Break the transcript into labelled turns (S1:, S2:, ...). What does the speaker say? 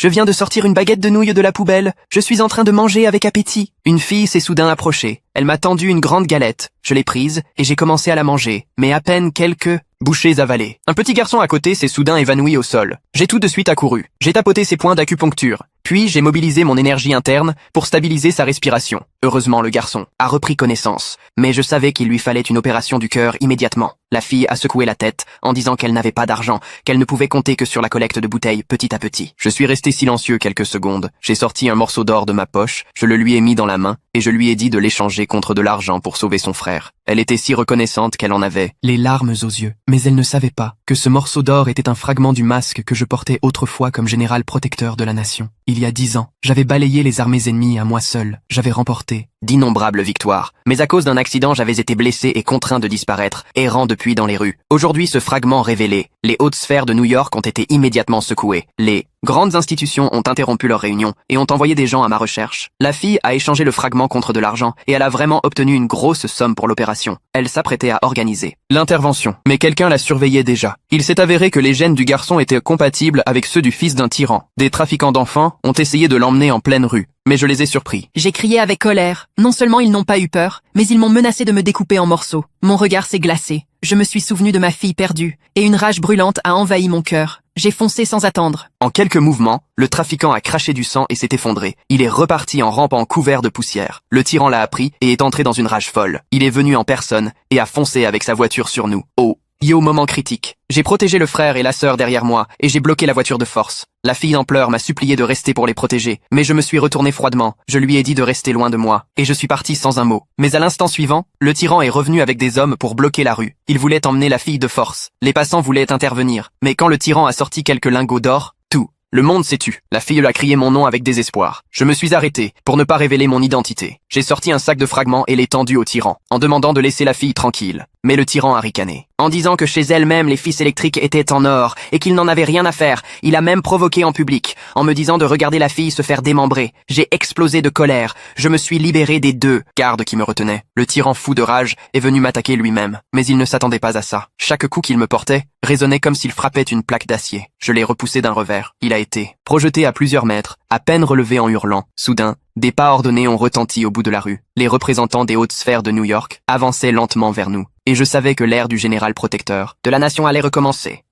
S1: Je viens de sortir une baguette de nouilles de la poubelle. Je suis en train de manger avec appétit. Une fille s'est soudain approchée. Elle m'a tendu une grande galette. Je l'ai prise et j'ai commencé à la manger. Mais à peine quelques bouchées avalées. Un petit garçon à côté s'est soudain évanoui au sol. J'ai tout de suite accouru. J'ai tapoté ses points d'acupuncture. Puis j'ai mobilisé mon énergie interne pour stabiliser sa respiration. Heureusement, le garçon a repris connaissance. Mais je savais qu'il lui fallait une opération du cœur immédiatement. La fille a secoué la tête en disant qu'elle n'avait pas d'argent, qu'elle ne pouvait compter que sur la collecte de bouteilles petit à petit. Je suis resté silencieux quelques secondes. J'ai sorti un morceau d'or de ma poche, je le lui ai mis dans la main et je lui ai dit de l'échanger contre de l'argent pour sauver son frère. Elle était si reconnaissante qu'elle en avait les larmes aux yeux. Mais elle ne savait pas que ce morceau d'or était un fragment du masque que je portais autrefois comme général protecteur de la nation. Il y a 10 ans, j'avais balayé les armées ennemies à moi seul. J'avais remporté d'innombrables victoires. Mais à cause d'un accident, j'avais été blessé et contraint de disparaître, errant depuis dans les rues. Aujourd'hui, ce fragment révélé, les hautes sphères de New York ont été immédiatement secouées. Les grandes institutions ont interrompu leur réunion et ont envoyé des gens à ma recherche. La fille a échangé le fragment contre de l'argent et elle a vraiment obtenu une grosse somme pour l'opération. Elle s'apprêtait à organiser l'intervention, mais quelqu'un la surveillait déjà. Il s'est avéré que les gènes du garçon étaient compatibles avec ceux du fils d'un tyran. Des trafiquants d'enfants ont essayé de l'emmener en pleine rue, mais je les ai surpris.
S2: J'ai crié avec colère. Non seulement ils n'ont pas eu peur, mais ils m'ont menacé de me découper en morceaux. Mon regard s'est glacé. Je me suis souvenu de ma fille perdue, et une rage brûlante a envahi mon cœur. J'ai foncé sans attendre.
S1: En quelques mouvements, le trafiquant a craché du sang et s'est effondré. Il est reparti en rampant couvert de poussière. Le tyran l'a appris et est entré dans une rage folle. Il est venu en personne et a foncé avec sa voiture sur nous. Oh, et au moment critique, j'ai protégé le frère et la sœur derrière moi et j'ai bloqué la voiture de force. La fille en pleurs m'a supplié de rester pour les protéger, mais je me suis retourné froidement. Je lui ai dit de rester loin de moi, et je suis parti sans un mot. Mais à l'instant suivant, le tyran est revenu avec des hommes pour bloquer la rue. Il voulait emmener la fille de force. Les passants voulaient intervenir, mais quand le tyran a sorti quelques lingots d'or, tout le monde s'est tu. La fille a crié mon nom avec désespoir. Je me suis arrêté pour ne pas révéler mon identité. J'ai sorti un sac de fragments et l'ai tendu au tyran, en demandant de laisser la fille tranquille. Mais le tyran a ricané. En disant que chez elle-même les fils électriques étaient en or et qu'il n'en avait rien à faire, il a même provoqué en public, en me disant de regarder la fille se faire démembrer. J'ai explosé de colère. Je me suis libéré des 2 gardes qui me retenaient. Le tyran fou de rage est venu m'attaquer lui-même. Mais il ne s'attendait pas à ça. Chaque coup qu'il me portait résonnait comme s'il frappait une plaque d'acier. Je l'ai repoussé d'un revers. Il a été projeté à plusieurs mètres, à peine relevé en hurlant. Soudain, des pas ordonnés ont retenti au bout de la rue. Les représentants des hautes sphères de New York avançaient lentement vers nous. Et je savais que l'ère du général protecteur de la nation allait recommencer.